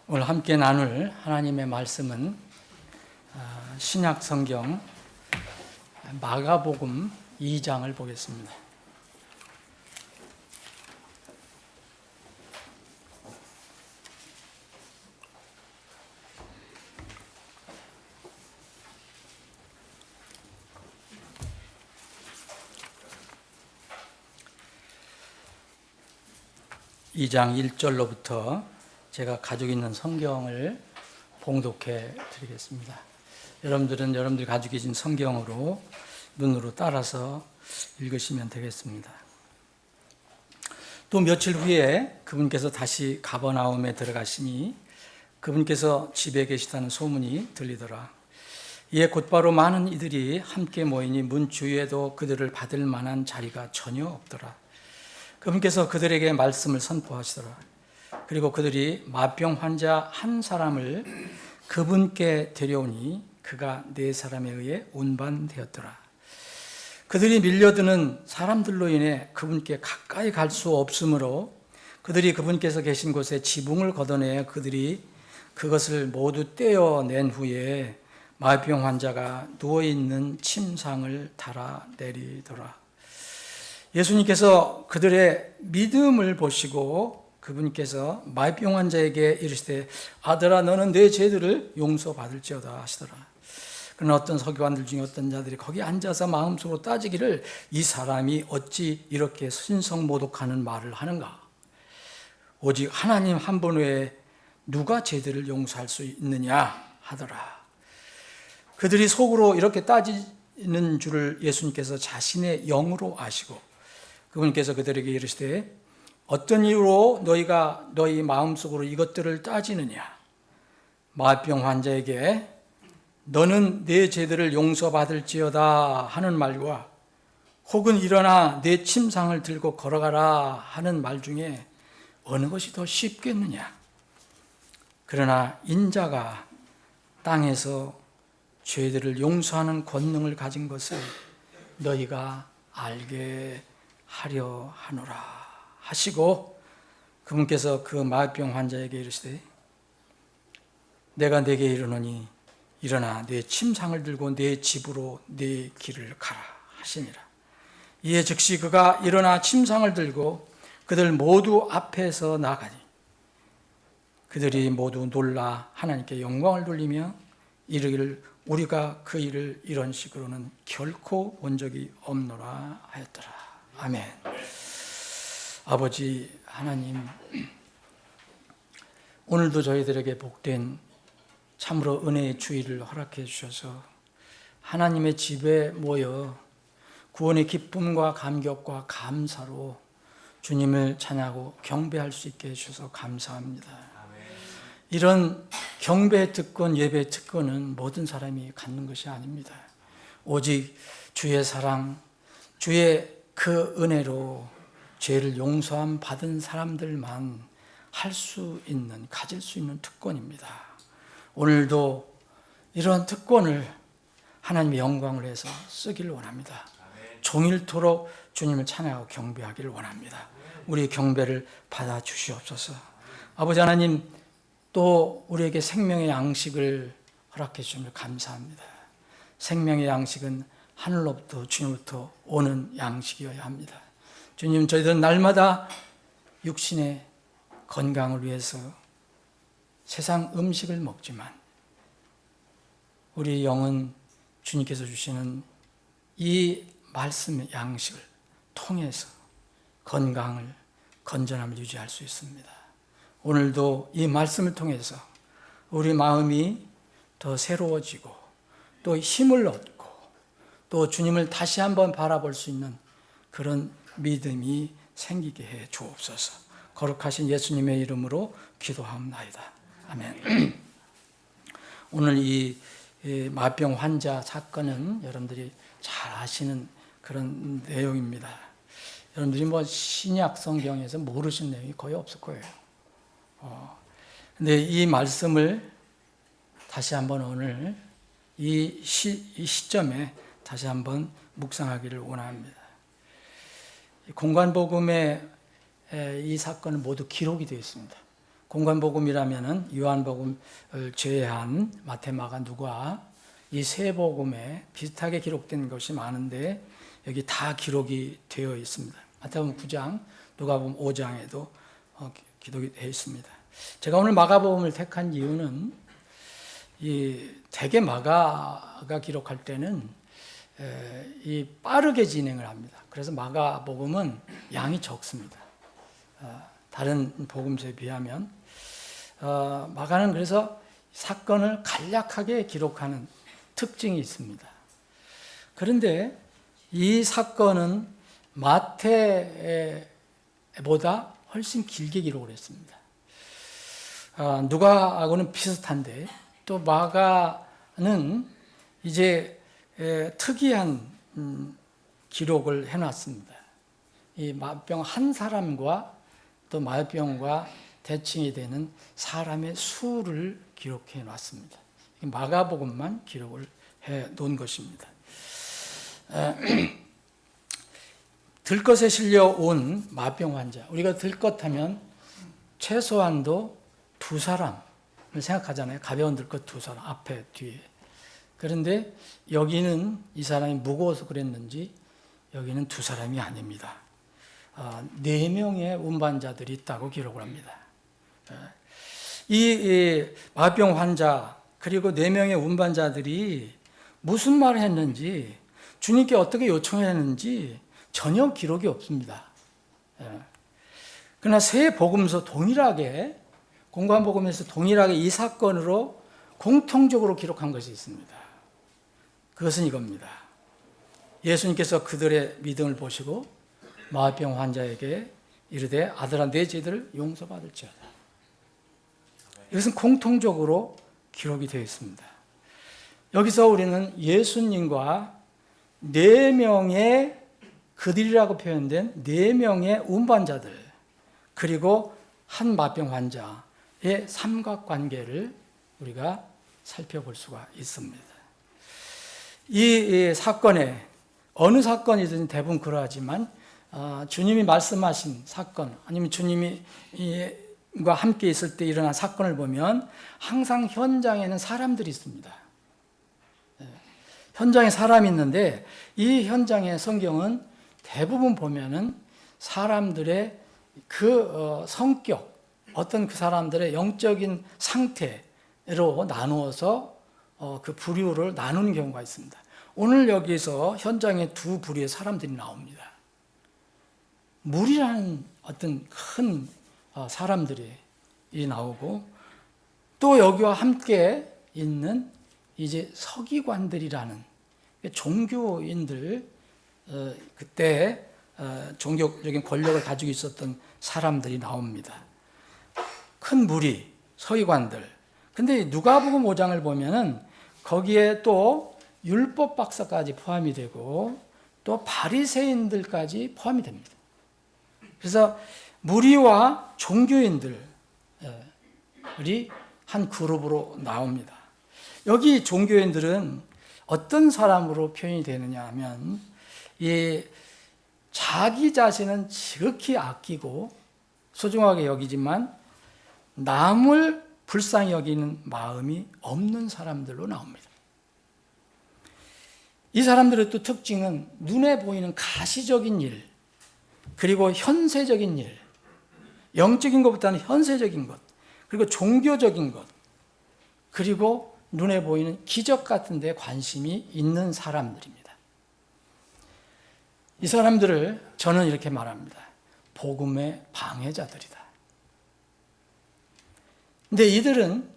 오늘 함께 나눌 하나님의 말씀은 신약 성경 마가복음 2장을 보겠습니다. 이 장 1절로부터 제가 가지고 있는 성경을 봉독해 드리겠습니다. 여러분들은 여러분들이 가지고 계신 성경으로 눈으로 따라서 읽으시면 되겠습니다. 또 며칠 후에 그분께서 다시 가버나움에 들어가시니 그분께서 집에 계시다는 소문이 들리더라. 이에 곧바로 많은 이들이 함께 모이니 문 주위에도 그들을 받을 만한 자리가 전혀 없더라. 그분께서 그들에게 말씀을 선포하시더라. 그리고 그들이 마병 환자 한 사람을 그분께 데려오니 그가 4사람에 의해 운반되었더라. 그들이 밀려드는 사람들로 인해 그분께 가까이 갈 수 없으므로 그들이 그분께서 계신 곳에 지붕을 걷어내 그들이 그것을 모두 떼어낸 후에 마병 환자가 누워있는 침상을 달아내리더라. 예수님께서 그들의 믿음을 보시고 그분께서 마병 환자에게 이르시되 아들아 너는 내 죄들을 용서받을지어다 하시더라. 그러나 어떤 서기관들 중에 어떤 자들이 거기 앉아서 마음속으로 따지기를 이 사람이 어찌 이렇게 신성모독하는 말을 하는가? 오직 하나님 한 분 외에 누가 죄들을 용서할 수 있느냐 하더라. 그들이 속으로 이렇게 따지는 줄을 예수님께서 자신의 영으로 아시고 그분께서 그들에게 이르시되 어떤 이유로 너희가 너희 마음속으로 이것들을 따지느냐? 마병 환자에게 너는 내 죄들을 용서받을지어다 하는 말과 혹은 일어나 내 침상을 들고 걸어가라 하는 말 중에 어느 것이 더 쉽겠느냐? 그러나 인자가 땅에서 죄들을 용서하는 권능을 가진 것을 너희가 알게 하려 하노라 하시고 그분께서 그 마병 환자에게 이르시되 내가 네게 이르노니 일어나 내 침상을 들고 내 집으로 내 길을 가라 하시니라. 이에 즉시 그가 일어나 침상을 들고 그들 모두 앞에서 나가니 그들이 모두 놀라 하나님께 영광을 돌리며 이르기를 우리가 그 일을 이런 식으로는 결코 본 적이 없노라 하였더라. 아멘. 아버지 하나님, 오늘도 저희들에게 복된 참으로 은혜의 주일을 허락해 주셔서 하나님의 집에 모여 구원의 기쁨과 감격과 감사로 주님을 찬양하고 경배할 수 있게 해주셔서 감사합니다. 이런 경배의 특권, 예배의 특권은 모든 사람이 갖는 것이 아닙니다. 오직 주의 사랑, 주의 그 은혜로 죄를 용서함 받은 사람들만 할 수 있는, 가질 수 있는 특권입니다. 오늘도 이러한 특권을 하나님의 영광을 해서 쓰기를 원합니다. 종일토록 주님을 찬양하고 경배하기를 원합니다. 우리의 경배를 받아 주시옵소서. 아버지 하나님, 또 우리에게 생명의 양식을 허락해 주심을 감사합니다. 생명의 양식은 하늘로부터 주님으로부터 오는 양식이어야 합니다. 주님, 저희들은 날마다 육신의 건강을 위해서 세상 음식을 먹지만 우리 영은 주님께서 주시는 이 말씀의 양식을 통해서 건강을, 건전함을 유지할 수 있습니다. 오늘도 이 말씀을 통해서 우리 마음이 더 새로워지고 또 힘을 얻고 또 주님을 다시 한번 바라볼 수 있는 그런 믿음이 생기게 해 주옵소서. 거룩하신 예수님의 이름으로 기도하옵나이다. 아멘. 오늘 이 마병 환자 사건은 여러분들이 잘 아시는 그런 내용입니다. 여러분들이 뭐 신약 성경에서 모르시는 내용이 거의 없을 거예요. 근데 이 말씀을 다시 한번 오늘 이 시점에 다시 한번 묵상하기를 원합니다. 공관복음에 이 사건은 모두 기록이 되어 있습니다. 공관복음이라면은 요한복음을 제외한 마태, 마가, 누가 이 세 복음에 비슷하게 기록된 것이 많은데 여기 다 기록이 되어 있습니다. 마태복음 9장, 누가복음 5장에도 기록이 되어 있습니다. 제가 오늘 마가복음을 택한 이유는 대개 마가가 기록할 때는 빠르게 진행을 합니다. 그래서 마가복음은 양이 적습니다. 다른 복음서에 비하면 마가는 그래서 사건을 간략하게 기록하는 특징이 있습니다. 그런데 이 사건은 마태보다 훨씬 길게 기록을 했습니다. 누가하고는 비슷한데 또 마가는 이제 특이한 기록을 해놨습니다. 이 마병 한 사람과 또 마병과 대칭이 되는 사람의 수를 기록해 놨습니다. 마가복음만 기록을 해 놓은 것입니다. 들것에 실려온 마병 환자, 우리가 들것하면 최소한도 두 사람을 생각하잖아요. 가벼운 들것 두 사람, 앞에 뒤에. 그런데 여기는 이 사람이 무거워서 그랬는지 여기는 두 사람이 아닙니다. 4명의 운반자들이 있다고 기록을 합니다. 이 마병 환자 그리고 4명의 운반자들이 무슨 말을 했는지, 주님께 어떻게 요청했는지 전혀 기록이 없습니다. 그러나 세 복음서 동일하게, 공관복음에서 동일하게 이 사건으로 공통적으로 기록한 것이 있습니다. 그것은 이겁니다. 예수님께서 그들의 믿음을 보시고 마병 환자에게 이르되 아들아 내 죄들을 용서받을지어다. 이것은 공통적으로 기록이 되어 있습니다. 여기서 우리는 예수님과 4명의 그들이라고 표현된 4명의 운반자들 그리고 한 마병 환자의 삼각관계를 우리가 살펴볼 수가 있습니다. 이 사건에 어느 사건이든 대부분 그러하지만 주님이 말씀하신 사건 아니면 주님이 과 함께 있을 때 일어난 사건을 보면 항상 현장에는 사람들이 있습니다. 현장에 사람이 있는데 이 현장의 성경은 대부분 보면은 사람들의 그 성격, 어떤 그 사람들의 영적인 상태로 나누어서 그 부류를 나누는 경우가 있습니다. 오늘 여기서 현장에 두 부류의 사람들이 나옵니다. 물이라는 어떤 큰 사람들이 나오고 또 여기와 함께 있는 이제 서기관들이라는 종교인들, 그때 종교적인 권력을 가지고 있었던 사람들이 나옵니다. 큰 무리, 서기관들. 근데 누가복음 5장을 보면은 거기에 또 율법 박사까지 포함이 되고 또 바리새인들까지 포함이 됩니다. 그래서 무리와 종교인들이 한 그룹으로 나옵니다. 여기 종교인들은 어떤 사람으로 표현이 되느냐 하면 자기 자신은 지극히 아끼고 소중하게 여기지만 남을 불쌍히 여기는 마음이 없는 사람들로 나옵니다. 이 사람들의 또 특징은 눈에 보이는 가시적인 일, 그리고 현세적인 일, 영적인 것보다는 현세적인 것, 그리고 종교적인 것, 그리고 눈에 보이는 기적 같은 데 관심이 있는 사람들입니다. 이 사람들을 저는 이렇게 말합니다. 복음의 방해자들이다. 근데 이들은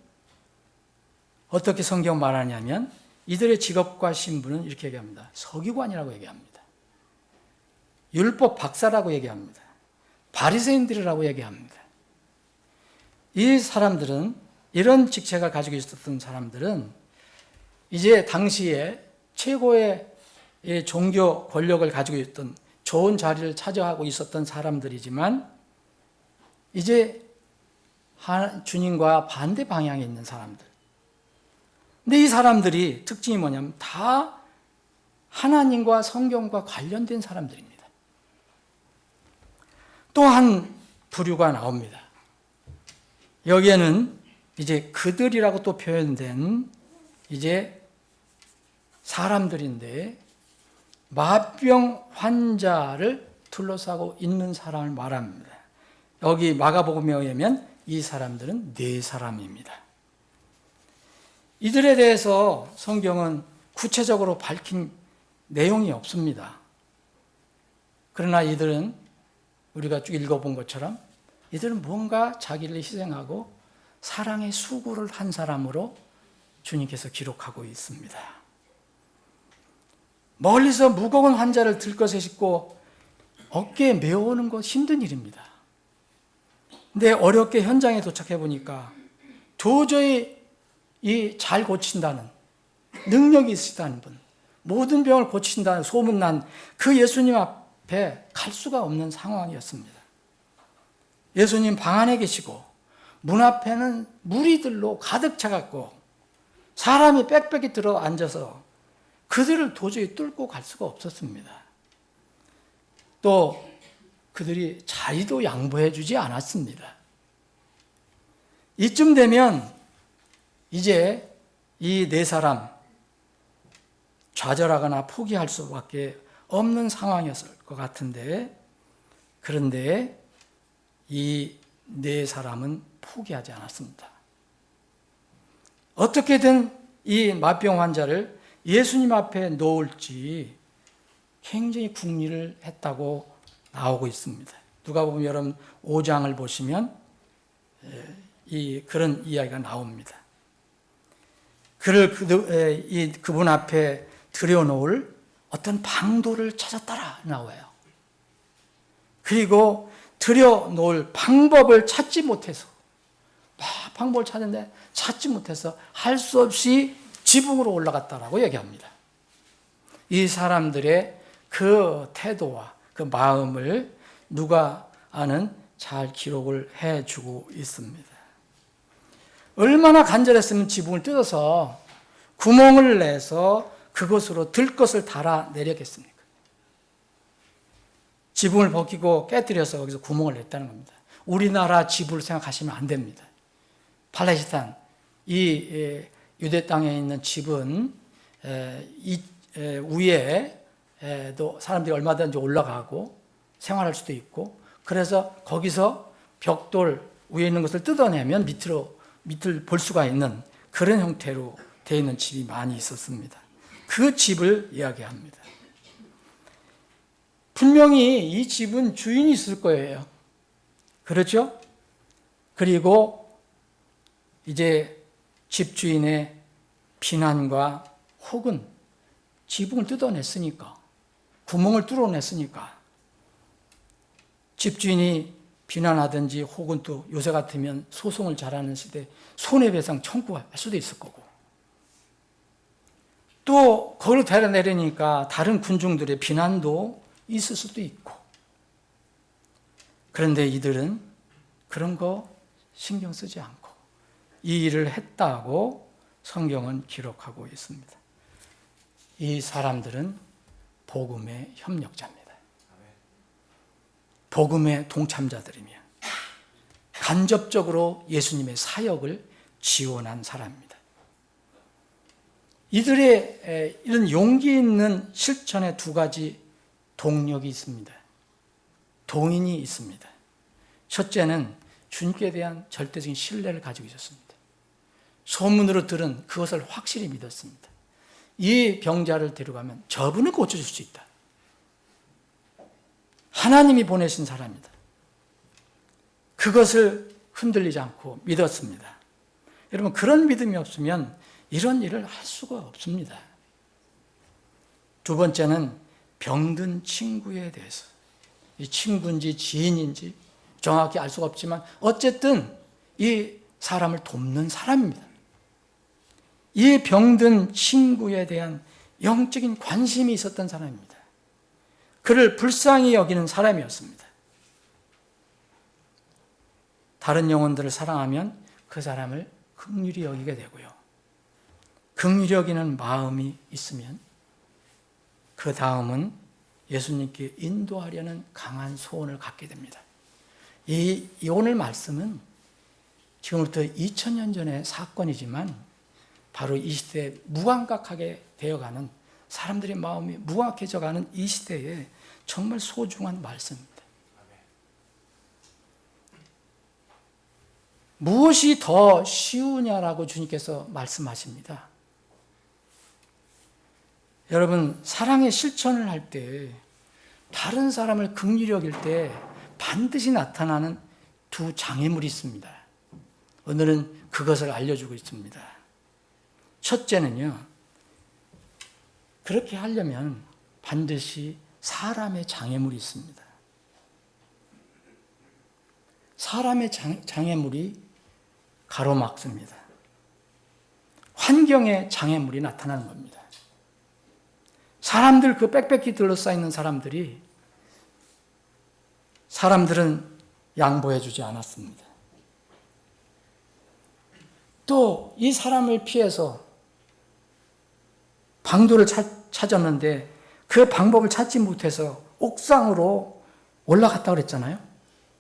어떻게 성경 말하냐면 이들의 직업과 신분은 이렇게 얘기합니다. 서기관이라고 얘기합니다. 율법 박사라고 얘기합니다. 바리새인들이라고 얘기합니다. 이 사람들은, 이런 직책을 가지고 있었던 사람들은 이제 당시에 최고의 종교 권력을 가지고 있던 좋은 자리를 차지하고 있었던 사람들이지만 이제 주님과 반대 방향에 있는 사람들. 근데 이 사람들이 특징이 뭐냐면 다 하나님과 성경과 관련된 사람들입니다. 또 한 부류가 나옵니다. 여기에는 이제 그들이라고 또 표현된 이제 사람들인데 마병 환자를 둘러싸고 있는 사람을 말합니다. 여기 마가복음에 의하면 이 사람들은 네 사람입니다. 이들에 대해서 성경은 구체적으로 밝힌 내용이 없습니다. 그러나 이들은 우리가 쭉 읽어본 것처럼 이들은 뭔가 자기를 희생하고 사랑의 수고를 한 사람으로 주님께서 기록하고 있습니다. 멀리서 무거운 환자를 들것에 싣고 어깨에 메어오는 것 힘든 일입니다. 근데 어렵게 현장에 도착해 보니까 도저히 잘 고친다는 능력이 있으시다는 분, 모든 병을 고친다는 소문난 그 예수님 앞에 갈 수가 없는 상황이었습니다. 예수님 방 안에 계시고 문 앞에는 무리들로 가득 차갖고 사람이 빽빽이 들어 앉아서 그들을 도저히 뚫고 갈 수가 없었습니다. 또 그들이 자리도 양보해 주지 않았습니다. 이쯤 되면 이제 이 네 사람 좌절하거나 포기할 수밖에 없는 상황이었을 것 같은데, 그런데 이 네 사람은 포기하지 않았습니다. 어떻게든 이 마병 환자를 예수님 앞에 놓을지 굉장히 궁리를 했다고 나오고 있습니다. 누가복음 여러분 5장을 보시면 그런 이야기가 나옵니다. 그를 그분 앞에 들여놓을 어떤 방도를 찾았다라 나와요. 그리고 들여놓을 방법을 찾지 못해서 방법을 찾는데 찾지 못해서 할 수 없이 지붕으로 올라갔다라고 얘기합니다. 이 사람들의 그 태도와 그 마음을 누가는 잘 기록을 해주고 있습니다. 얼마나 간절했으면 지붕을 뜯어서 구멍을 내서 그것으로 들것을 달아 내렸겠습니까? 지붕을 벗기고 깨뜨려서 거기서 구멍을 냈다는 겁니다. 우리나라 지붕을 생각하시면 안 됩니다. 팔레스타인, 이 유대 땅에 있는 집은 위에도 사람들이 얼마든지 올라가고 생활할 수도 있고, 그래서 거기서 벽돌 위에 있는 것을 뜯어내면 밑을 볼 수가 있는 그런 형태로 되어 있는 집이 많이 있었습니다. 그 집을 이야기합니다. 분명히 이 집은 주인이 있을 거예요. 그렇죠? 그리고 이제 집주인의 비난과 혹은 지붕을 뜯어냈으니까, 구멍을 뚫어냈으니까 집주인이 비난하든지 혹은 또 요새 같으면 소송을 잘하는 시대 손해배상 청구할 수도 있을 거고, 또 거기로 데려내려니까 다른 군중들의 비난도 있을 수도 있고, 그런데 이들은 그런 거 신경 쓰지 않고 이 일을 했다고 성경은 기록하고 있습니다. 이 사람들은 복음의 협력자입니다. 복음의 동참자들이며 간접적으로 예수님의 사역을 지원한 사람입니다. 이들의 이런 용기 있는 실천의 두 가지 동력이 있습니다. 동인이 있습니다. 첫째는 주님께 대한 절대적인 신뢰를 가지고 있었습니다. 소문으로 들은 그것을 확실히 믿었습니다. 이 병자를 데려가면 저분을 고쳐줄 수 있다. 하나님이 보내신 사람이다. 그것을 흔들리지 않고 믿었습니다. 여러분, 그런 믿음이 없으면 이런 일을 할 수가 없습니다. 두 번째는 병든 친구에 대해서, 이 친구인지 지인인지 정확히 알 수가 없지만 어쨌든 이 사람을 돕는 사람입니다. 이 병든 친구에 대한 영적인 관심이 있었던 사람입니다. 그를 불쌍히 여기는 사람이었습니다. 다른 영혼들을 사랑하면 그 사람을 긍휼히 여기게 되고요. 긍휼히 여기는 마음이 있으면 그 다음은 예수님께 인도하려는 강한 소원을 갖게 됩니다. 이 오늘 말씀은 지금부터 2000년 전의 사건이지만 바로 이 시대에 무감각하게 되어가는, 사람들의 마음이 무감각해져가는 이 시대에 정말 소중한 말씀입니다. 무엇이 더 쉬우냐라고 주님께서 말씀하십니다. 여러분, 사랑의 실천을 할 때, 다른 사람을 긍휼히 여길 때 반드시 나타나는 두 장애물이 있습니다. 오늘은 그것을 알려주고 있습니다. 첫째는요, 그렇게 하려면 반드시 사람의 장애물이 있습니다. 사람의 장애물이 가로막습니다. 환경의 장애물이 나타나는 겁니다. 사람들, 그 빽빽히 둘러싸이는 사람들은 양보해 주지 않았습니다. 또 이 사람을 피해서 방도를 찾았는데 그 방법을 찾지 못해서 옥상으로 올라갔다고 그랬잖아요.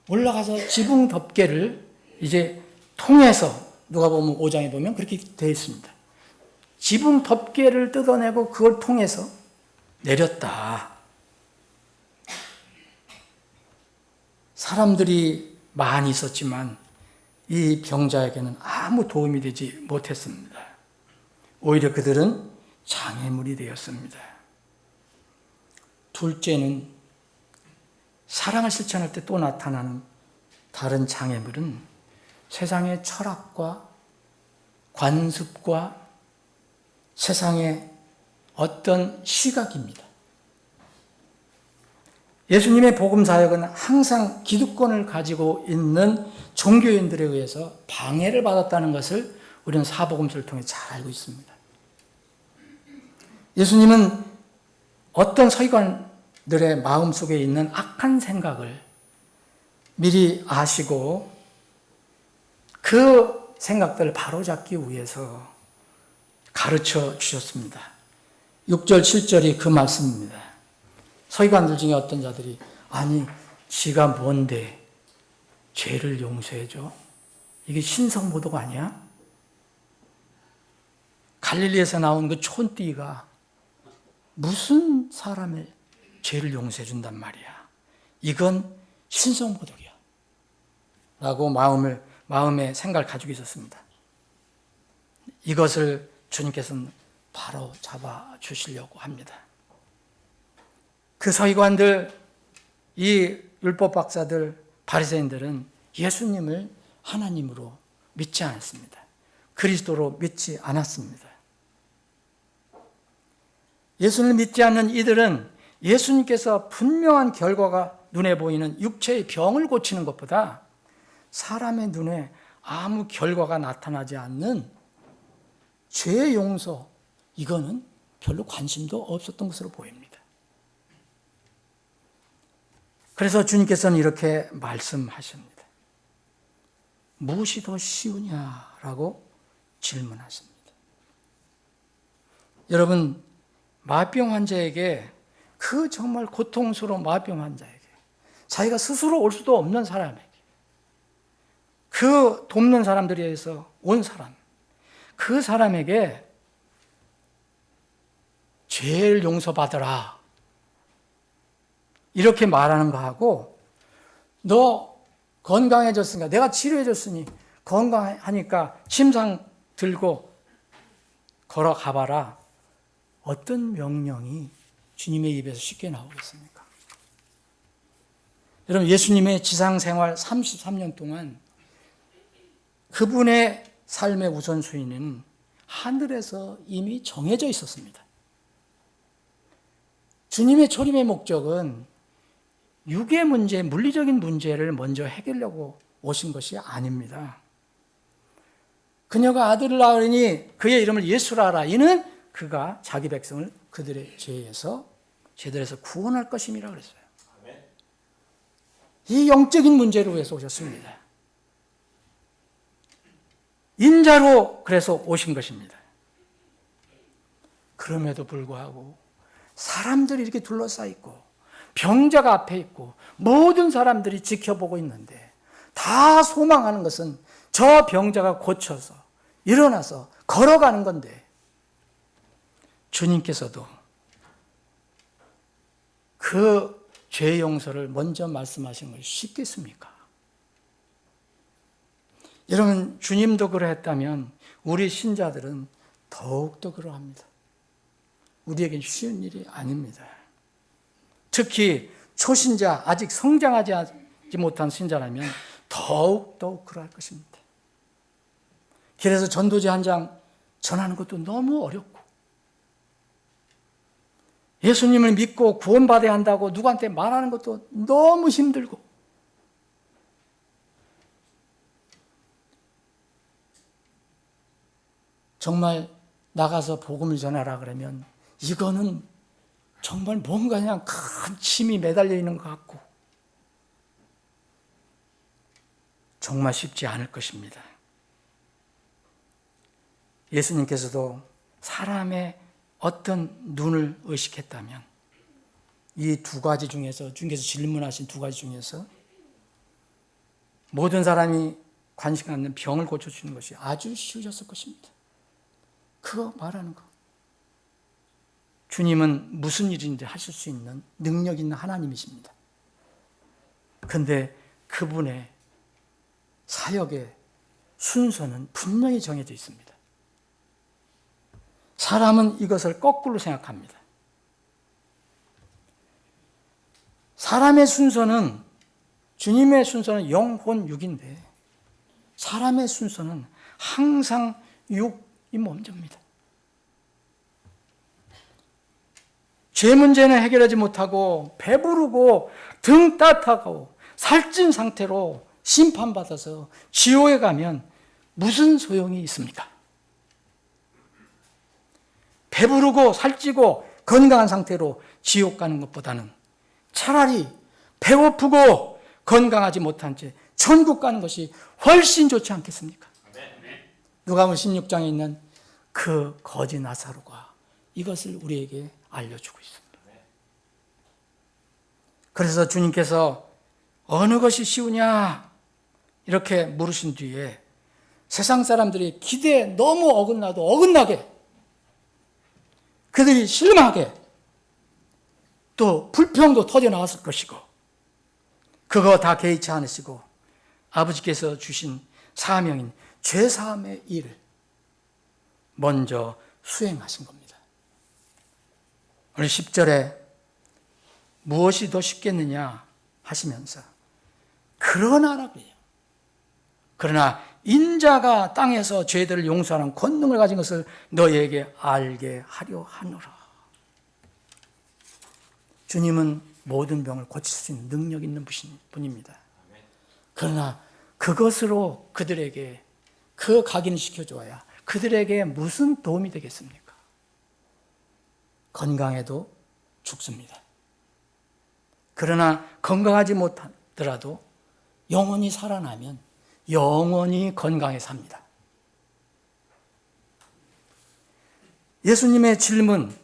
올라가서 지붕 덮개를 이제 통해서, 누가 보면 5장에 보면 그렇게 되어 있습니다. 지붕 덮개를 뜯어내고 그걸 통해서 내렸다. 사람들이 많이 있었지만 이 병자에게는 아무 도움이 되지 못했습니다. 오히려 그들은 장애물이 되었습니다. 둘째는, 사랑을 실천할 때 또 나타나는 다른 장애물은 세상의 철학과 관습과 세상의 어떤 시각입니다. 예수님의 복음 사역은 항상 기득권을 가지고 있는 종교인들에 의해서 방해를 받았다는 것을 우리는 사복음서를 통해 잘 알고 있습니다. 예수님은 어떤 서기관들의 마음속에 있는 악한 생각을 미리 아시고 그 생각들을 바로잡기 위해서 가르쳐 주셨습니다. 6절, 7절이 그 말씀입니다. 서기관들 중에 어떤 자들이, 아니, 지가 뭔데 죄를 용서해줘? 이게 신성모독 아니야? 갈릴리에서 나온 그 촌띠가 무슨 사람의 죄를 용서해 준단 말이야? 이건 신성모독이야. 라고 마음의 생각을 가지고 있었습니다. 이것을 주님께서는 바로 잡아 주시려고 합니다. 그 서기관들, 이 율법 박사들, 바리새인들은 예수님을 하나님으로 믿지 않았습니다. 그리스도로 믿지 않았습니다. 예수를 믿지 않는 이들은 예수님께서 분명한 결과가 눈에 보이는 육체의 병을 고치는 것보다 사람의 눈에 아무 결과가 나타나지 않는 죄 용서, 이거는 별로 관심도 없었던 것으로 보입니다. 그래서 주님께서는 이렇게 말씀하십니다. 무엇이 더 쉬우냐라고 질문하십니다. 여러분, 마병 환자에게, 그 정말 고통스러운 마병 환자에게, 자기가 스스로 올 수도 없는 사람에게, 그 돕는 사람들에 의해서 온 사람, 그 사람에게 죄를 용서받으라, 이렇게 말하는 거하고, 너 건강해졌으니까, 내가 치료해줬으니 건강하니까 침상 들고 걸어가봐라, 어떤 명령이 주님의 입에서 쉽게 나오겠습니까? 여러분, 예수님의 지상생활 33년 동안 그분의 삶의 우선순위는 하늘에서 이미 정해져 있었습니다. 주님의 초림의 목적은 육의 문제, 물리적인 문제를 먼저 해결하려고 오신 것이 아닙니다. 그녀가 아들을 낳으니 그의 이름을 예수라 하라. 이는 그가 자기 백성을 그들의 죄에서 구원할 것임이라 그랬어요. 이 영적인 문제를 위해서 오셨습니다. 인자로 그래서 오신 것입니다. 그럼에도 불구하고 사람들이 이렇게 둘러싸여 있고 병자가 앞에 있고 모든 사람들이 지켜보고 있는데 다 소망하는 것은 저 병자가 고쳐서 일어나서 걸어가는 건데 주님께서도 그 죄 용서를 먼저 말씀하신 걸 쉽겠습니까? 여러분, 주님도 그러했다면 우리 신자들은 더욱더 그러합니다. 우리에겐 쉬운 일이 아닙니다. 특히 초신자, 아직 성장하지 못한 신자라면 더욱더 그러할 것입니다. 길에서 전도지 한 장 전하는 것도 너무 어렵고, 예수님을 믿고 구원받아야 한다고 누구한테 말하는 것도 너무 힘들고, 정말 나가서 복음을 전하라 그러면 이거는 정말 뭔가 그냥 큰 짐이 매달려 있는 것 같고 정말 쉽지 않을 것입니다. 예수님께서도 사람의 어떤 눈을 의식했다면 이 두 가지 중에서, 주님께서 질문하신 두 가지 중에서 모든 사람이 관심 갖는 병을 고쳐주는 것이 아주 쉬우셨을 것입니다. 그거 말하는 거. 주님은 무슨 일인지 하실 수 있는 능력 있는 하나님이십니다. 그런데 그분의 사역의 순서는 분명히 정해져 있습니다. 사람은 이것을 거꾸로 생각합니다. 사람의 순서는, 주님의 순서는 영혼 육인데 사람의 순서는 항상 육이 먼저입니다. 죄 문제는 해결하지 못하고 배부르고 등 따뜻하고 살찐 상태로 심판받아서 지옥에 가면 무슨 소용이 있습니까? 배부르고 살찌고 건강한 상태로 지옥 가는 것보다는 차라리 배고프고 건강하지 못한 채 천국 가는 것이 훨씬 좋지 않겠습니까? 누가복음 16장에 있는 그 거지 나사로가 이것을 우리에게 알려주고 있습니다. 그래서 주님께서 어느 것이 쉬우냐 이렇게 물으신 뒤에 세상 사람들이 기대에 너무 어긋나게 그들이 실망하게 또 불평도 터져 나왔을 것이고 그거 다 개의치 않으시고 아버지께서 주신 사명인 죄사함의 일을 먼저 수행하신 겁니다. 오늘 10절에 무엇이 더 쉽겠느냐 하시면서 그러나라고 해요. 그러나 인자가 땅에서 죄들을 용서하는 권능을 가진 것을 너희에게 알게 하려 하노라. 주님은 모든 병을 고칠 수 있는 능력 있는 분입니다. 그러나 그것으로 그들에게 그 각인을 시켜줘야 그들에게 무슨 도움이 되겠습니까? 건강해도 죽습니다. 그러나 건강하지 못하더라도 영원히 살아나면 영원히 건강해 삽니다. 예수님의 질문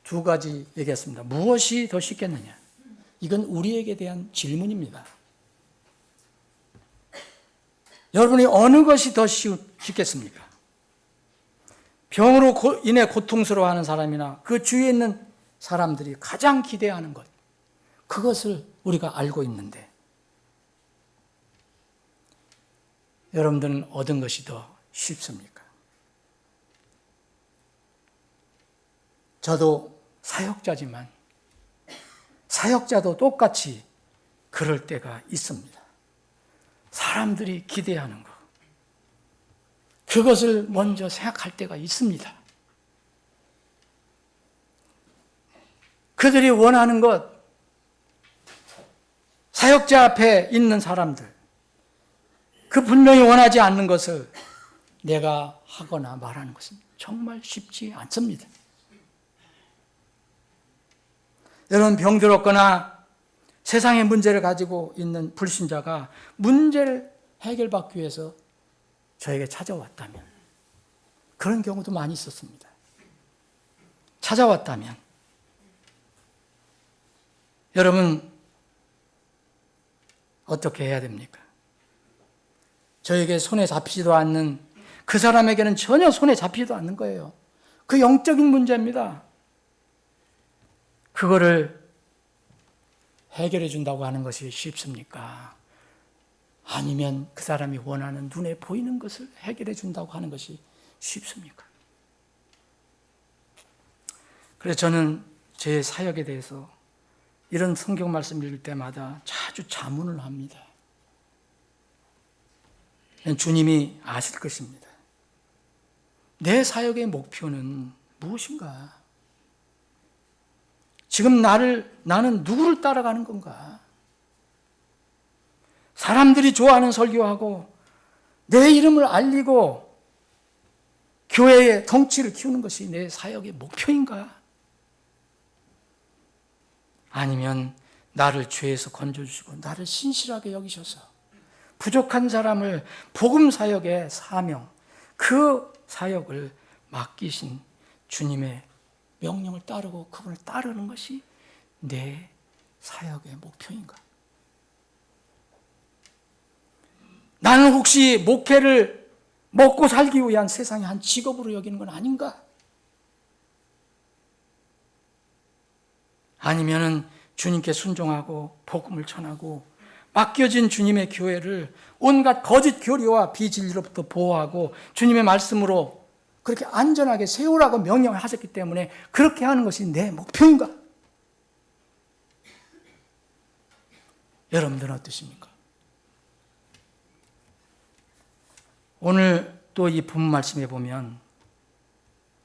두 가지 얘기했습니다. 무엇이 더 쉽겠느냐? 이건 우리에게 대한 질문입니다. 여러분이 어느 것이 더 쉽겠습니까? 병으로 인해 고통스러워하는 사람이나 그 주위에 있는 사람들이 가장 기대하는 것, 그것을 우리가 알고 있는데 여러분들은 얻은 것이 더 쉽습니까? 저도 사역자지만 사역자도 똑같이 그럴 때가 있습니다. 사람들이 기대하는 것, 그것을 먼저 생각할 때가 있습니다. 그들이 원하는 것, 사역자 앞에 있는 사람들, 그 분명히 원하지 않는 것을 내가 하거나 말하는 것은 정말 쉽지 않습니다. 여러분, 병들었거나 세상의 문제를 가지고 있는 불신자가 문제를 해결받기 위해서 저에게 찾아왔다면, 그런 경우도 많이 있었습니다. 찾아왔다면 여러분 어떻게 해야 됩니까? 저에게 손에 잡히지도 않는 그 사람에게는 전혀 손에 잡히지도 않는 거예요. 그 영적인 문제입니다. 그거를 해결해 준다고 하는 것이 쉽습니까? 아니면 그 사람이 원하는 눈에 보이는 것을 해결해 준다고 하는 것이 쉽습니까? 그래서 저는 제 사역에 대해서 이런 성경 말씀 읽을 때마다 자주 자문을 합니다. 주님이 아실 것입니다. 내 사역의 목표는 무엇인가? 지금 나는 누구를 따라가는 건가? 사람들이 좋아하는 설교하고 내 이름을 알리고 교회의 덩치를 키우는 것이 내 사역의 목표인가? 아니면 나를 죄에서 건져주시고 나를 신실하게 여기셔서 부족한 사람을 복음 사역의 사명, 그 사역을 맡기신 주님의 명령을 따르고 그분을 따르는 것이 내 사역의 목표인가? 나는 혹시 목회를 먹고 살기 위한 세상의 한 직업으로 여기는 건 아닌가? 아니면은 주님께 순종하고 복음을 전하고 맡겨진 주님의 교회를 온갖 거짓 교리와 비진리로부터 보호하고 주님의 말씀으로 그렇게 안전하게 세우라고 명령을 하셨기 때문에 그렇게 하는 것이 내 목표인가? 여러분들은 어떠십니까? 오늘 또 이 본 말씀에 보면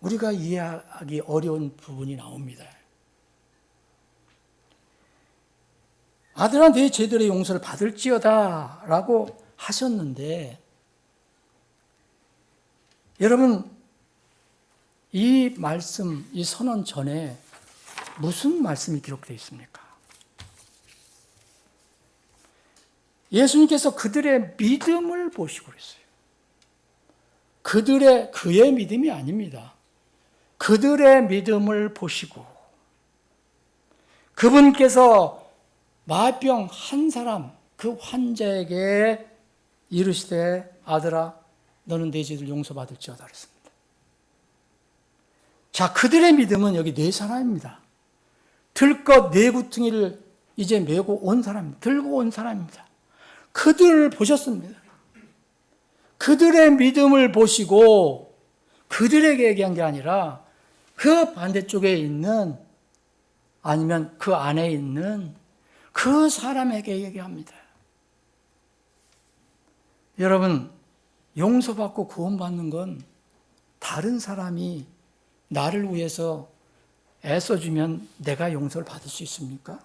우리가 이해하기 어려운 부분이 나옵니다. 아들아 내 죄들의 용서를 받을지어다 라고 하셨는데 여러분 이 말씀, 이 선언 전에 무슨 말씀이 기록되어 있습니까? 예수님께서 그들의 믿음을 보시고 그랬어요. 그의 믿음이 아닙니다. 그들의 믿음을 보시고 그분께서 마병 한 사람 그 환자에게 이르시되 아들아 너는 내 죄를 용서받을지어다 그랬습니다. 자, 그들의 믿음은 여기 네 사람입니다. 들것 네 구퉁이를 이제 메고 온 사람입니다. 들고 온 사람입니다. 그들을 보셨습니다. 그들의 믿음을 보시고 그들에게 얘기한 게 아니라 그 반대쪽에 있는 아니면 그 안에 있는 그 사람에게 얘기합니다. 여러분, 용서받고 구원받는 건 다른 사람이 나를 위해서 애써주면 내가 용서를 받을 수 있습니까?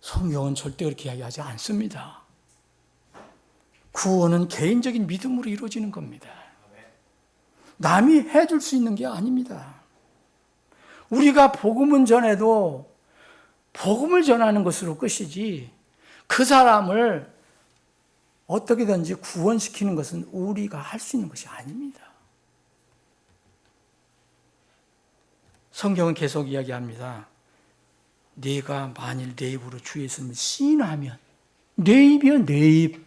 성경은 절대 그렇게 이야기하지 않습니다. 구원은 개인적인 믿음으로 이루어지는 겁니다. 남이 해줄 수 있는 게 아닙니다. 우리가 복음은 전해도 복음을 전하는 것으로 끝이지 그 사람을 어떻게든지 구원시키는 것은 우리가 할 수 있는 것이 아닙니다. 성경은 계속 이야기합니다. 네가 만일 내 입으로 주 예수님을 시인하면 내 입이요 내 입.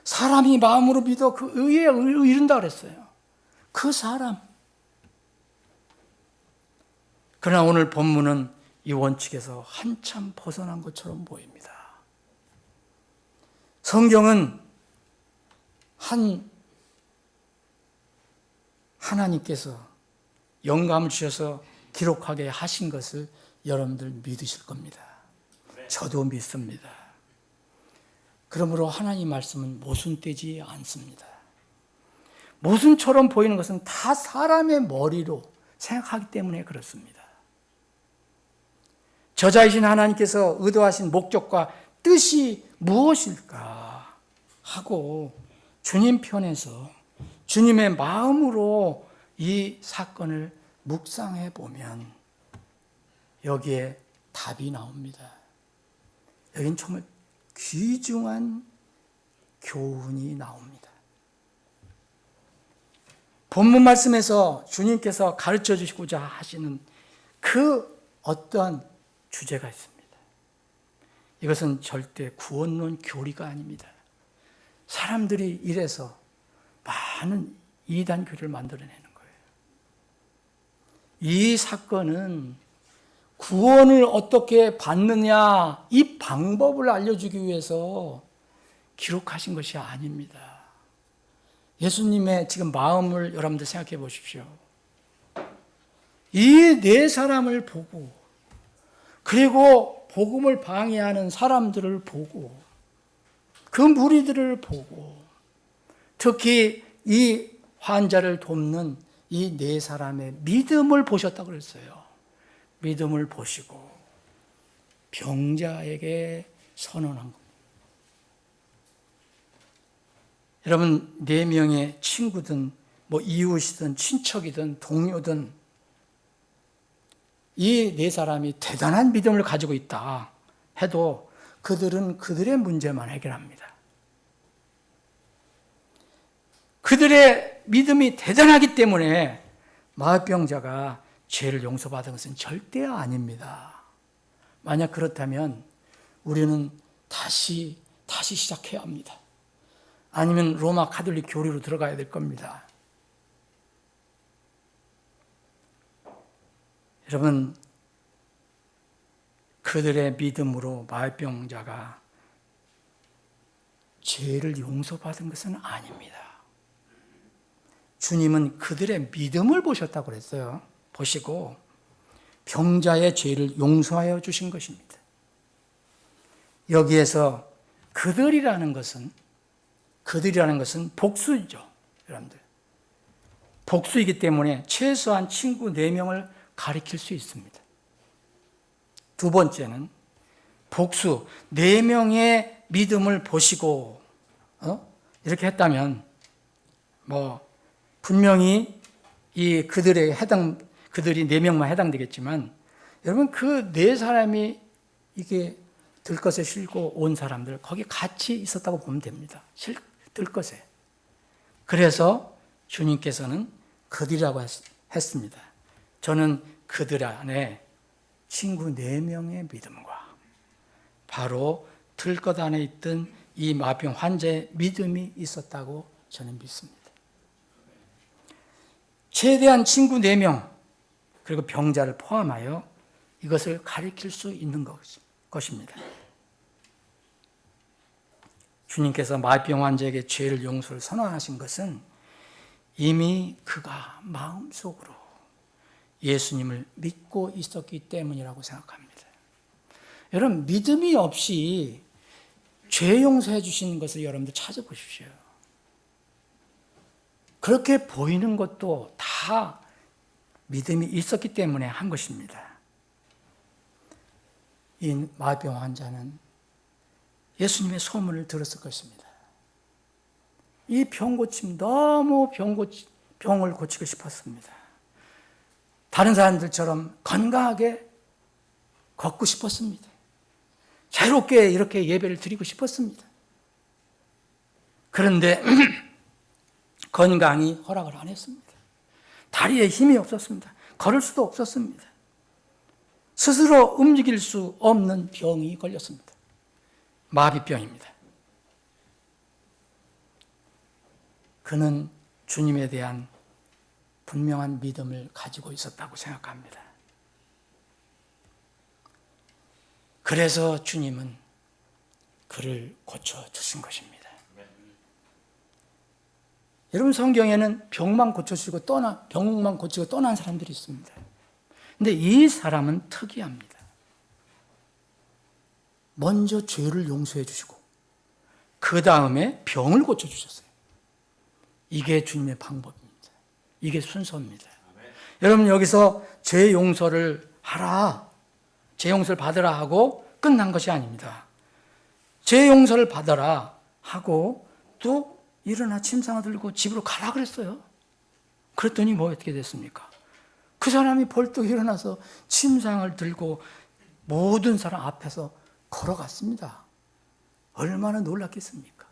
사람이 마음으로 믿어 그 의에 이른다 그랬어요. 그 사람. 그러나 오늘 본문은 이 원칙에서 한참 벗어난 것처럼 보입니다. 성경은 하나님께서 영감을 주셔서 기록하게 하신 것을 여러분들 믿으실 겁니다. 저도 믿습니다. 그러므로 하나님 말씀은 모순되지 않습니다. 모순처럼 보이는 것은 다 사람의 머리로 생각하기 때문에 그렇습니다. 저자이신 하나님께서 의도하신 목적과 뜻이 무엇일까 하고 주님 편에서 주님의 마음으로 이 사건을 묵상해 보면 여기에 답이 나옵니다. 여기는 정말 귀중한 교훈이 나옵니다. 본문 말씀에서 주님께서 가르쳐 주시고자 하시는 그 어떠한 주제가 있습니다. 이것은 절대 구원론 교리가 아닙니다. 사람들이 이래서 많은 이단 교리를 만들어내는 거예요. 이 사건은 구원을 어떻게 받느냐 이 방법을 알려주기 위해서 기록하신 것이 아닙니다. 예수님의 지금 마음을 여러분들 생각해 보십시오. 이 네 사람을 보고 그리고 복음을 방해하는 사람들을 보고 그 무리들을 보고 특히 이 환자를 돕는 이 네 사람의 믿음을 보셨다고 그랬어요. 믿음을 보시고 병자에게 선언한 겁니다. 여러분, 네 명의 친구든 뭐 이웃이든 친척이든 동료든 이 네 사람이 대단한 믿음을 가지고 있다 해도 그들은 그들의 문제만 해결합니다. 그들의 믿음이 대단하기 때문에 마병자가 죄를 용서받은 것은 절대 아닙니다. 만약 그렇다면 우리는 다시 시작해야 합니다. 아니면 로마 가톨릭 교리로 들어가야 될 겁니다. 여러분, 그들의 믿음으로 마병자가 죄를 용서받은 것은 아닙니다. 주님은 그들의 믿음을 보셨다고 그랬어요. 보시고 병자의 죄를 용서하여 주신 것입니다. 여기에서 그들이라는 것은 복수죠. 여러분들. 복수이기 때문에 최소한 친구 4명을 가리킬 수 있습니다. 두 번째는 복수, 4명의 믿음을 보시고 이렇게 했다면 분명히 그들이 4명만 해당되겠지만 여러분 그 4사람이 이게 들것에 싣고 온 사람들 거기 같이 있었다고 보면 됩니다. 들것에. 그래서 주님께서는 그들이라고 했습니다. 저는 그들 안에 친구 4명의 믿음과 바로 들것 안에 있던 이 마병 환자의 믿음이 있었다고 저는 믿습니다. 최대한 친구 4명 그리고 병자를 포함하여 이것을 가리킬 수 있는 것입니다. 주님께서 마병 환자에게 죄를 용서를 선언하신 것은 이미 그가 마음속으로 예수님을 믿고 있었기 때문이라고 생각합니다. 여러분, 믿음이 없이 죄 용서해 주시는 것을 여러분들 찾아보십시오. 그렇게 보이는 것도 다 믿음이 있었기 때문에 한 것입니다. 이 마병 환자는 예수님의 소문을 들었을 것입니다. 이 병고침 너무 병을 고치고 싶었습니다. 다른 사람들처럼 건강하게 걷고 싶었습니다. 자유롭게 이렇게 예배를 드리고 싶었습니다. 그런데 건강이 허락을 안 했습니다. 다리에 힘이 없었습니다. 걸을 수도 없었습니다. 스스로 움직일 수 없는 병이 걸렸습니다. 마비병입니다. 그는 주님에 대한 분명한 믿음을 가지고 있었다고 생각합니다. 그래서 주님은 그를 고쳐주신 것입니다. 여러분, 성경에는 병만 고치고 떠난 사람들이 있습니다. 근데 이 사람은 특이합니다. 먼저 죄를 용서해 주시고 그 다음에 병을 고쳐주셨어요. 이게 주님의 방법입니다. 이게 순서입니다. 여러분, 여기서 죄 용서를 하라, 죄 용서를 받으라 하고 끝난 것이 아닙니다. 죄 용서를 받아라 하고 또 일어나 침상을 들고 집으로 가라 그랬어요. 그랬더니 뭐 어떻게 됐습니까? 그 사람이 벌떡 일어나서 침상을 들고 모든 사람 앞에서 걸어갔습니다. 얼마나 놀랐겠습니까?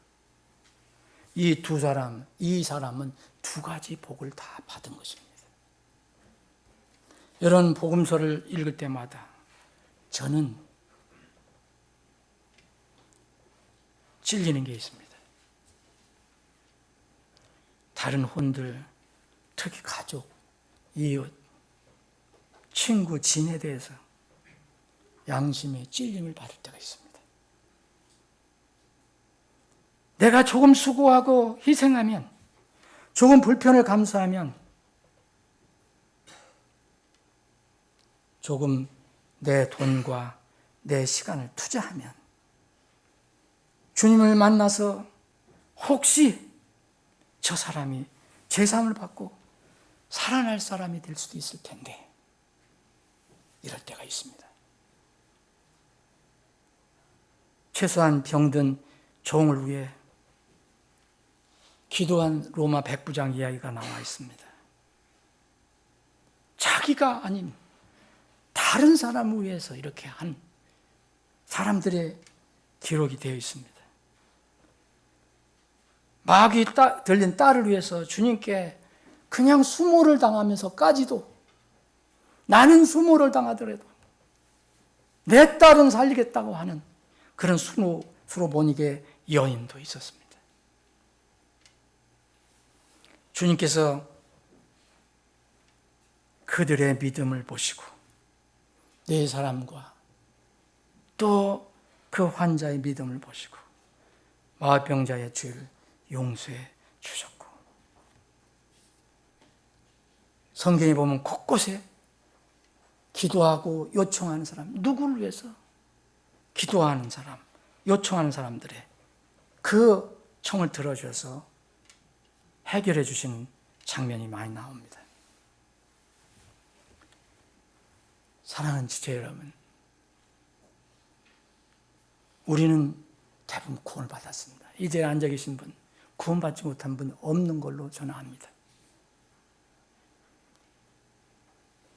이 사람은 2가지 복을 다 받은 것입니다. 이런 복음서를 읽을 때마다 저는 찔리는 게 있습니다. 다른 혼들, 특히 가족, 이웃, 친구, 지인에 대해서 양심의 찔림을 받을 때가 있습니다. 내가 조금 수고하고 희생하면, 조금 불편을 감수하면, 조금 내 돈과 내 시간을 투자하면 주님을 만나서 혹시 저 사람이 제삼을 받고 살아날 사람이 될 수도 있을 텐데 이럴 때가 있습니다. 최소한 병든 종을 위해 기도한 로마 백부장 이야기가 나와 있습니다. 자기가 아닌 다른 사람을 위해서 이렇게 한 사람들의 기록이 되어 있습니다. 마귀 들린 딸을 위해서 주님께 그냥 수모를 당하면서까지도 나는 수모를 당하더라도 내 딸은 살리겠다고 하는 그런 수로보닉의 여인도 있었습니다. 주님께서 그들의 믿음을 보시고 네 사람과 또 그 환자의 믿음을 보시고 마병자의 죄를 용서해 주셨고, 성경에 보면 곳곳에 기도하고 요청하는 사람, 누구를 위해서 기도하는 사람, 요청하는 사람들의 그 청을 들어주셔서 해결해 주시는 장면이 많이 나옵니다. 사랑하는 지체 여러분, 우리는 대부분 구원을 받았습니다. 이 자리에 앉아 계신 분, 구원받지 못한 분 없는 걸로 저는 압니다.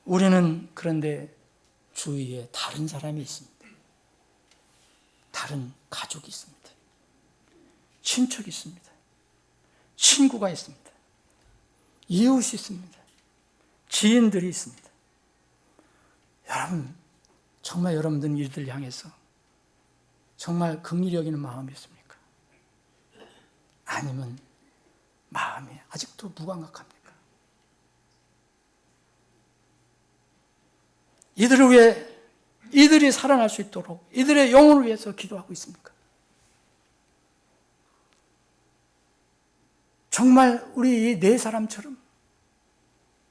우리는 그런데 주위에 다른 사람이 있습니다. 다른 가족이 있습니다. 친척이 있습니다. 친구가 있습니다. 이웃이 있습니다. 지인들이 있습니다. 여러분, 정말 여러분들은 이들을 향해서 정말 긍휼히 여기는 마음이 있습니까? 아니면 마음이 아직도 무감각합니까? 이들을 위해, 이들이 살아날 수 있도록 이들의 영혼을 위해서 기도하고 있습니까? 정말 우리 이 네 사람처럼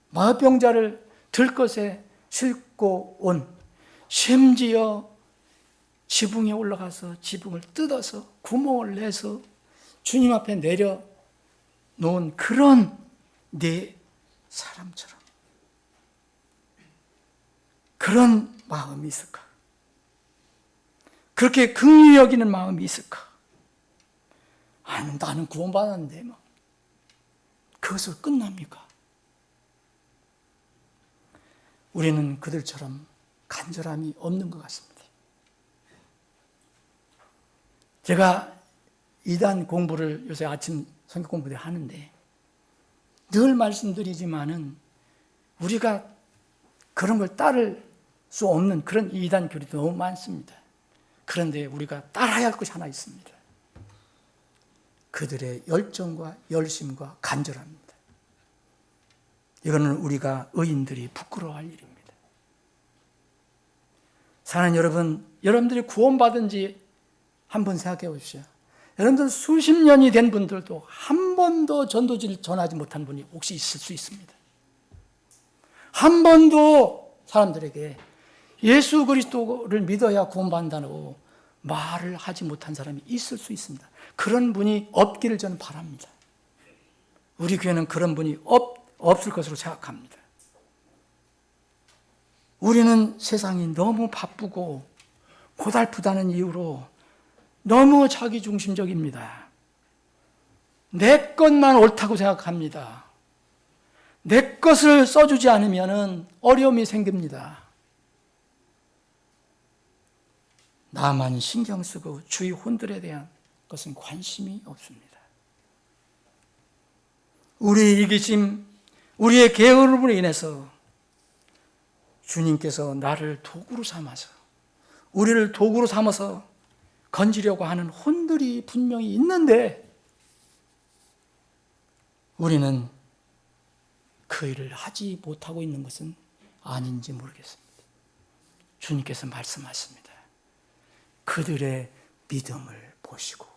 마병자를 들것에 싣고 온, 심지어 지붕에 올라가서 지붕을 뜯어서 구멍을 내서 주님 앞에 내려놓은 그런 네 사람처럼 그런 마음이 있을까? 그렇게 긍휼히 여기는 마음이 있을까? 아니, 나는 구원받았는데 막 그것으로 끝납니까? 우리는 그들처럼 간절함이 없는 것 같습니다. 제가 이단 공부를 요새 아침 성경 공부 때 하는데 늘 말씀드리지만은 우리가 그런 걸 따를 수 없는 그런 이단 교리도 너무 많습니다. 그런데 우리가 따라야 할 것이 하나 있습니다. 그들의 열정과 열심과 간절함입니다. 이거는 우리가 의인들이 부끄러워할 일입니다. 사랑하는 여러분, 여러분들이 구원받은 지 한번 생각해 보십시오. 여러분들 수십 년이 된 분들도 한 번도 전도지를 전하지 못한 분이 혹시 있을 수 있습니다. 한 번도 사람들에게 예수 그리스도를 믿어야 구원받는다고 말을 하지 못한 사람이 있을 수 있습니다. 그런 분이 없기를 저는 바랍니다. 우리 교회는 그런 분이 없을 것으로 생각합니다. 우리는 세상이 너무 바쁘고 고달프다는 이유로 너무 자기중심적입니다. 내 것만 옳다고 생각합니다. 내 것을 써주지 않으면 어려움이 생깁니다. 나만 신경 쓰고 주위 혼들에 대한 것은 관심이 없습니다. 우리의 이기심, 우리의 게으름으로 인해서 주님께서 나를 도구로 삼아서, 우리를 도구로 삼아서 건지려고 하는 혼들이 분명히 있는데 우리는 그 일을 하지 못하고 있는 것은 아닌지 모르겠습니다. 주님께서 말씀하십니다. 그들의 믿음을 보시고.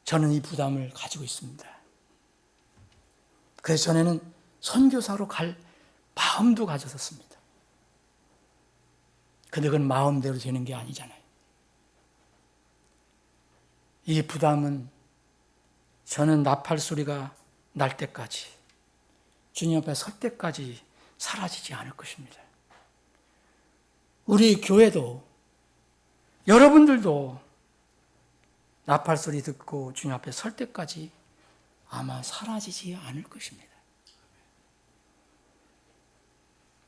저는 이 부담을 가지고 있습니다. 그래서 전에는 선교사로 갈 마음도 가졌었습니다. 근데 그건 마음대로 되는 게 아니잖아요. 이 부담은 저는 나팔 소리가 날 때까지, 주님 앞에 설 때까지 사라지지 않을 것입니다. 우리 교회도, 여러분들도 나팔 소리 듣고 주님 앞에 설 때까지 아마 사라지지 않을 것입니다.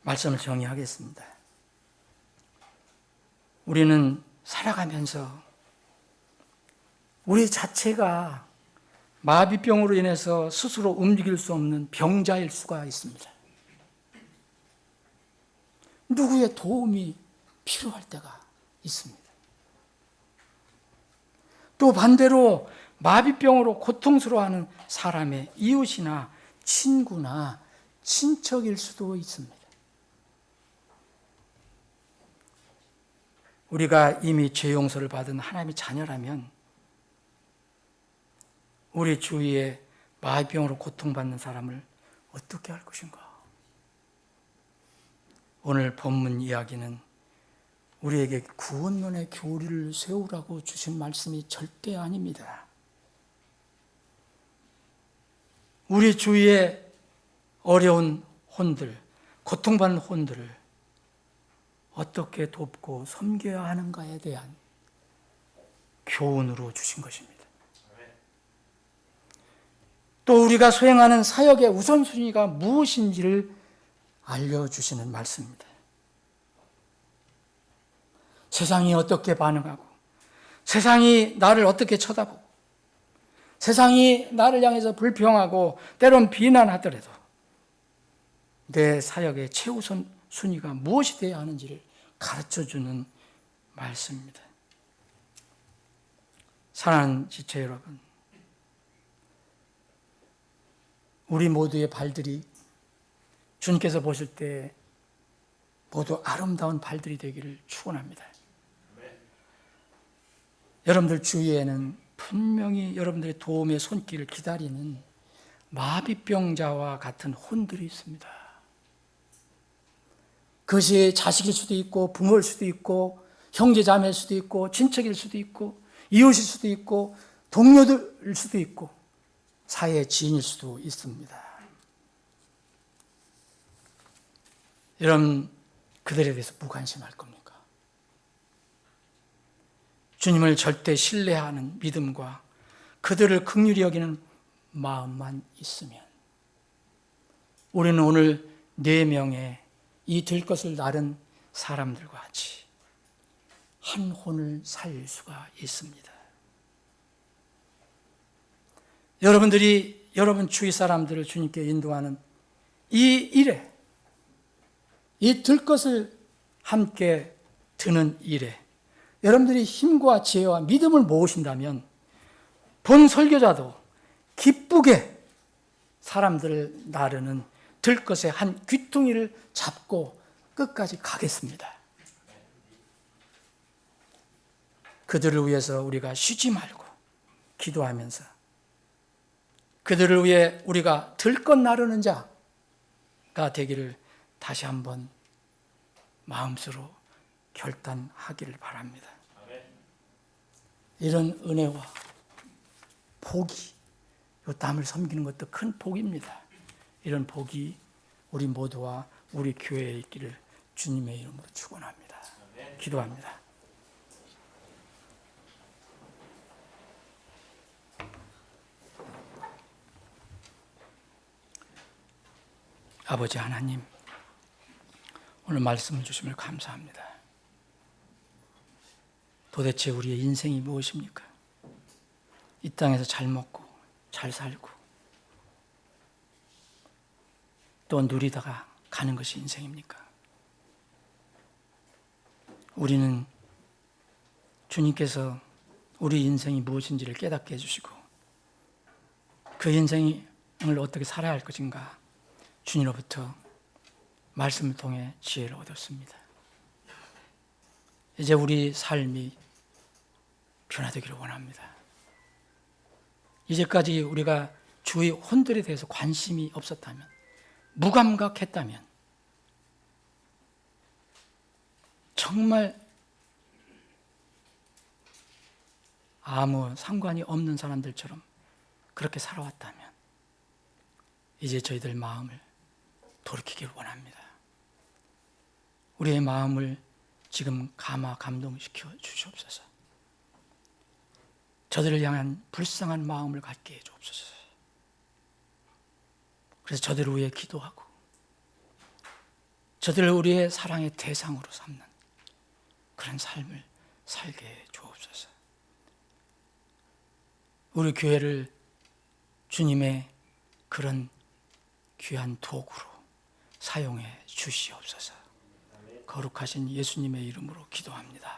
말씀을 정리하겠습니다. 우리는 살아가면서 우리 자체가 마비병으로 인해서 스스로 움직일 수 없는 병자일 수가 있습니다. 누구의 도움이 필요할 때가 있습니다. 또 반대로 마비병으로 고통스러워하는 사람의 이웃이나 친구나 친척일 수도 있습니다. 우리가 이미 죄 용서를 받은 하나님의 자녀라면 우리 주위에 마비병으로 고통받는 사람을 어떻게 할 것인가? 오늘 본문 이야기는 우리에게 구원론의 교리를 세우라고 주신 말씀이 절대 아닙니다. 우리 주위에 어려운 혼들, 고통받는 혼들을 어떻게 돕고 섬겨야 하는가에 대한 교훈으로 주신 것입니다. 또 우리가 수행하는 사역의 우선순위가 무엇인지를 알려주시는 말씀입니다. 세상이 어떻게 반응하고, 세상이 나를 어떻게 쳐다보고, 세상이 나를 향해서 불평하고 때론 비난하더라도 내 사역의 최우선 순위가 무엇이 되어야 하는지를 가르쳐주는 말씀입니다. 사랑하는 지체 여러분, 우리 모두의 발들이 주님께서 보실 때 모두 아름다운 발들이 되기를 축원합니다. 여러분들 주위에는 분명히 여러분들의 도움의 손길을 기다리는 마비병자와 같은 혼들이 있습니다. 그것이 자식일 수도 있고 부모일 수도 있고 형제 자매일 수도 있고 친척일 수도 있고 이웃일 수도 있고 동료들일 수도 있고 사회 지인일 수도 있습니다. 여러분, 그들에 대해서 무관심할 겁니까? 주님을 절대 신뢰하는 믿음과 그들을 긍휼히 여기는 마음만 있으면 우리는 오늘 4명의 이 들것을 나른 사람들과 같이 한 혼을 살릴 수가 있습니다. 여러분들이 여러분 주위 사람들을 주님께 인도하는 이 일에, 이 들것을 함께 드는 일에 여러분들이 힘과 지혜와 믿음을 모으신다면 본 설교자도 기쁘게 사람들을 나르는 들것의 한 귀퉁이를 잡고 끝까지 가겠습니다. 그들을 위해서 우리가 쉬지 말고 기도하면서 그들을 위해 우리가 들것 나르는 자가 되기를 다시 한번 마음으로 결단하기를 바랍니다. 이런 은혜와 복이, 남을 섬기는 것도 큰 복입니다. 이런 복이 우리 모두와 우리 교회에 있기를 주님의 이름으로 축원합니다. 기도합니다. 아버지 하나님, 오늘 말씀을 주심을 감사합니다. 도대체 우리의 인생이 무엇입니까? 이 땅에서 잘 먹고 잘 살고 또 누리다가 가는 것이 인생입니까? 우리는 주님께서 우리 인생이 무엇인지를 깨닫게 해주시고 그 인생을 어떻게 살아야 할 것인가 주님으로부터 말씀을 통해 지혜를 얻었습니다. 이제 우리 삶이 변화되기를 원합니다. 이제까지 우리가 주의 혼들에 대해서 관심이 없었다면, 무감각했다면 정말 아무 상관이 없는 사람들처럼 그렇게 살아왔다면 이제 저희들 마음을 돌이키길 원합니다. 우리의 마음을 지금 감동시켜 주시옵소서. 저들을 향한 불쌍한 마음을 갖게 해 주옵소서. 그래서 저들을 위해 기도하고 저들을 우리의 사랑의 대상으로 삼는 그런 삶을 살게 해 주옵소서. 우리 교회를 주님의 그런 귀한 도구로 사용해 주시옵소서. 거룩하신 예수님의 이름으로 기도합니다.